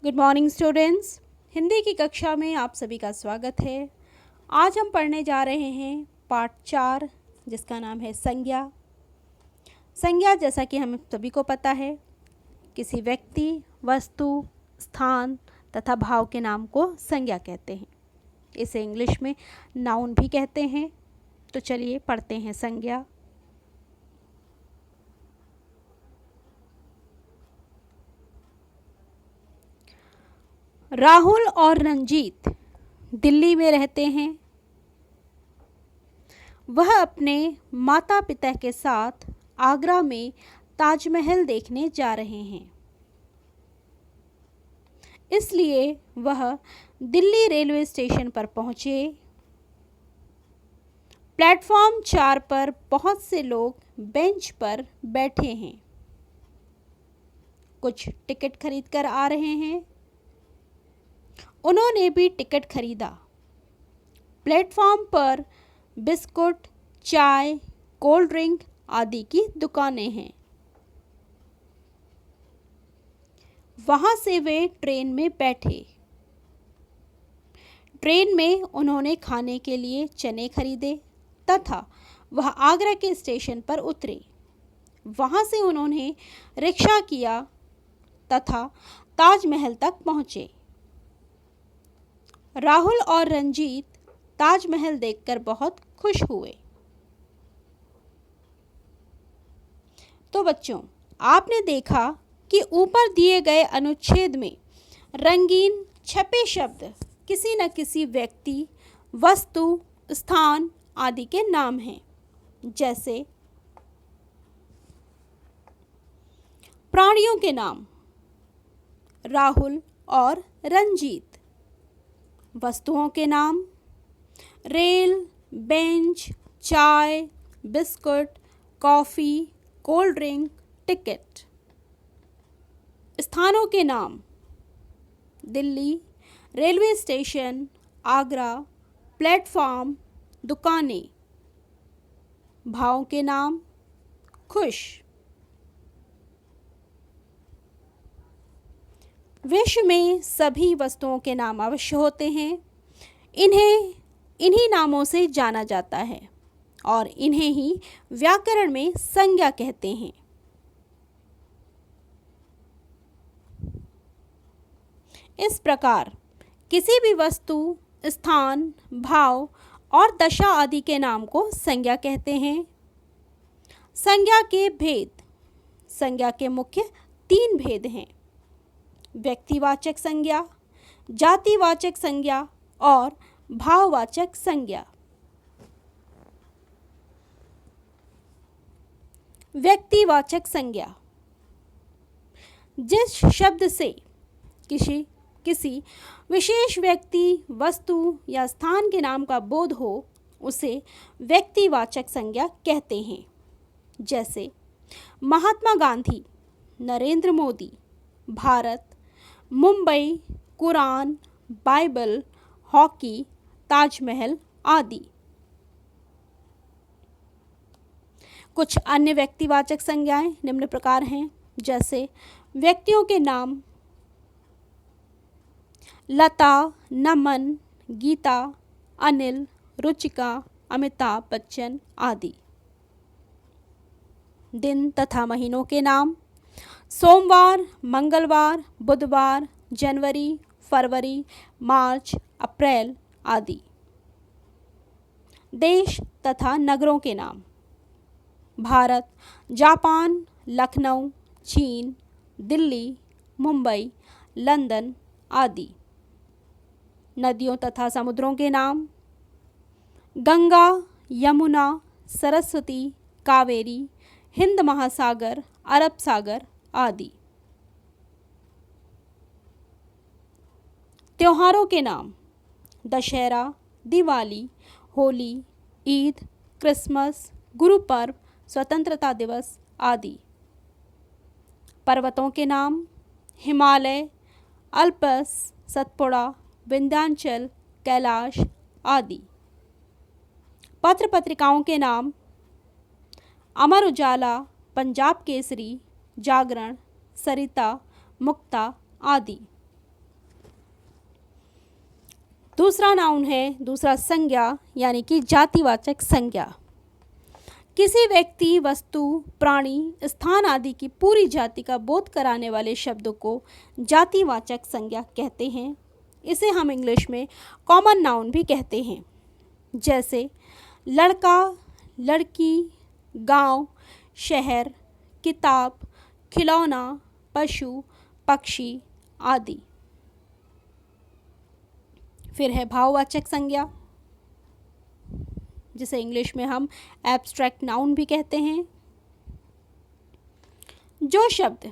Good morning students. Hindi की कक्षा में आप सभी का स्वागत है। आज हम पढ़ने जा रहे हैं पाठ 4 जिसका नाम है संज्ञा। संज्ञा जैसा कि हम सभी को पता है किसी व्यक्ति, वस्तु, स्थान तथा भाव के नाम को संज्ञा कहते हैं। इसे इंग्लिश में नाउन भी कहते हैं। तो चलिए पढ़ते हैं संज्ञा। राहुल और रंजीत दिल्ली में रहते हैं। वह अपने माता पिता के साथ आगरा में ताजमहल देखने जा रहे हैं। इसलिए वह दिल्ली रेलवे स्टेशन पर पहुंचे। प्लेटफॉर्म 4 पर बहुत से लोग बेंच पर बैठे हैं। कुछ टिकट खरीद कर आ रहे हैं। उन्होंने भी टिकट खरीदा। प्लेटफॉर्म पर बिस्कुट, चाय, कोल्ड ड्रिंक आदि की दुकानें हैं। वहां से वे ट्रेन में बैठे। ट्रेन में उन्होंने खाने के लिए चने खरीदे तथा वह आगरा के स्टेशन पर उतरे। वहां से उन्होंने रिक्शा किया तथा ताजमहल तक पहुंचे। राहुल और रंजीत ताजमहल देखकर बहुत खुश हुए। तो बच्चों, आपने देखा कि ऊपर दिए गए अनुच्छेद में रंगीन छपे शब्द किसी न किसी व्यक्ति, वस्तु, स्थान आदि के नाम हैं। जैसे प्राणियों के नाम राहुल और रंजीत। वस्तुओं के नाम रेल, बेंच, चाय, biscuit, coffee, cold drink, ticket. स्थानों के नाम Delhi, railway station, Agra, platform, दुकानें। भावों के नाम खुश। विश्व में सभी वस्तुओं के नाम अवश्य होते हैं। इन्हें इन्हीं नामों से जाना जाता है और इन्हें ही व्याकरण में संज्ञा कहते हैं। इस प्रकार किसी भी वस्तु, स्थान, भाव और दशा आदि के नाम को संज्ञा कहते हैं। संज्ञा के भेद। संज्ञा के मुख्य 3 भेद हैं: व्यक्तिवाचक संज्ञा, जातिवाचक संज्ञा और भाववाचक संज्ञा। व्यक्तिवाचक संज्ञा जिस शब्द से किसी विशेष व्यक्ति, वस्तु या स्थान के नाम का बोध हो उसे व्यक्तिवाचक संज्ञा कहते हैं। जैसे महात्मा गांधी, नरेंद्र मोदी, भारत, मुंबई, कुरान, बाइबल, हॉकी, ताजमहल आदि। कुछ अन्य व्यक्तिवाचक संज्ञाएं निम्न प्रकार हैं। जैसे व्यक्तियों के नाम लता, नमन, गीता, अनिल, रुचिका, अमिताभ बच्चन आदि। दिन तथा महीनों के नाम सोमवार, मंगलवार, बुधवार, जनवरी, फरवरी, मार्च, अप्रैल आदि। देश तथा नगरों के नाम भारत, जापान, लखनऊ, चीन, दिल्ली, मुंबई, लंदन आदि। नदियों तथा समुद्रों के नाम गंगा, यमुना, सरस्वती, कावेरी, हिंद महासागर, अरब सागर आदि। त्योहारों के नाम दशहरा, दिवाली, होली, ईद, क्रिसमस, गुरु पर्व, स्वतंत्रता दिवस आदि। पर्वतों के नाम हिमालय, अल्पस, सतपुड़ा, विंध्याचल, कैलाश आदि। पत्र पत्रिकाओं के नाम अमर उजाला, पंजाब केसरी, जागरण, सरिता, मुक्ता आदि। दूसरा नाउन है, दूसरा संज्ञा यानी कि जातिवाचक संज्ञा। किसी व्यक्ति, वस्तु, प्राणी, स्थान आदि की पूरी जाति का बोध कराने वाले शब्दों को जातिवाचक संज्ञा कहते हैं। इसे हम इंग्लिश में कॉमन नाउन भी कहते हैं, जैसे लड़का, लड़की, गांव, शहर, किताब, खिलौना, पशु, पक्षी आदि। फिर है भाववाचक संज्ञा, जिसे इंग्लिश में हम एब्स्ट्रैक्ट नाउन भी कहते हैं। जो शब्द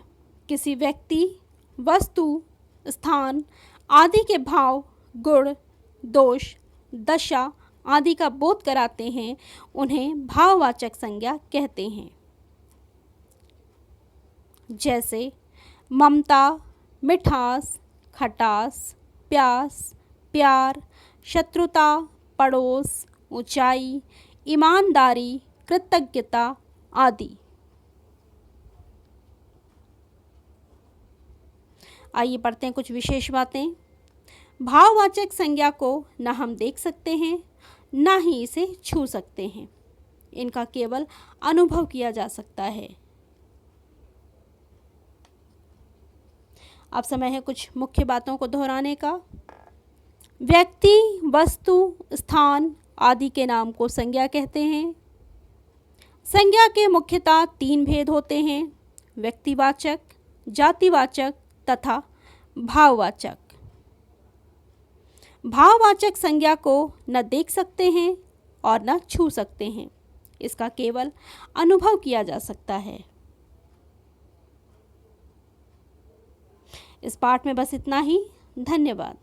किसी व्यक्ति, वस्तु, स्थान आदि के भाव, गुण, दोष, दशा आदि का बोध कराते हैं, उन्हें भाववाचक संज्ञा कहते हैं। जैसे ममता, मिठास, खटास, प्यास, प्यार, शत्रुता, पड़ोस, ऊंचाई, ईमानदारी, कृतज्ञता आदि। आइए पढ़ते हैं कुछ विशेष बातें। भाववाचक संज्ञा को न हम देख सकते हैं, न ही इसे छू सकते हैं। इनका केवल अनुभव किया जा सकता है। अब समय है कुछ मुख्य बातों को दोहराने का। व्यक्ति, वस्तु, स्थान आदि के नाम को संज्ञा कहते हैं। संज्ञा के मुख्यतः 3 भेद होते हैं: व्यक्तिवाचक, जातिवाचक तथा भाववाचक। भाववाचक संज्ञा को न देख सकते हैं और न छू सकते हैं। इसका केवल अनुभव किया जा सकता है। इस पाठ में बस इतना ही। धन्यवाद।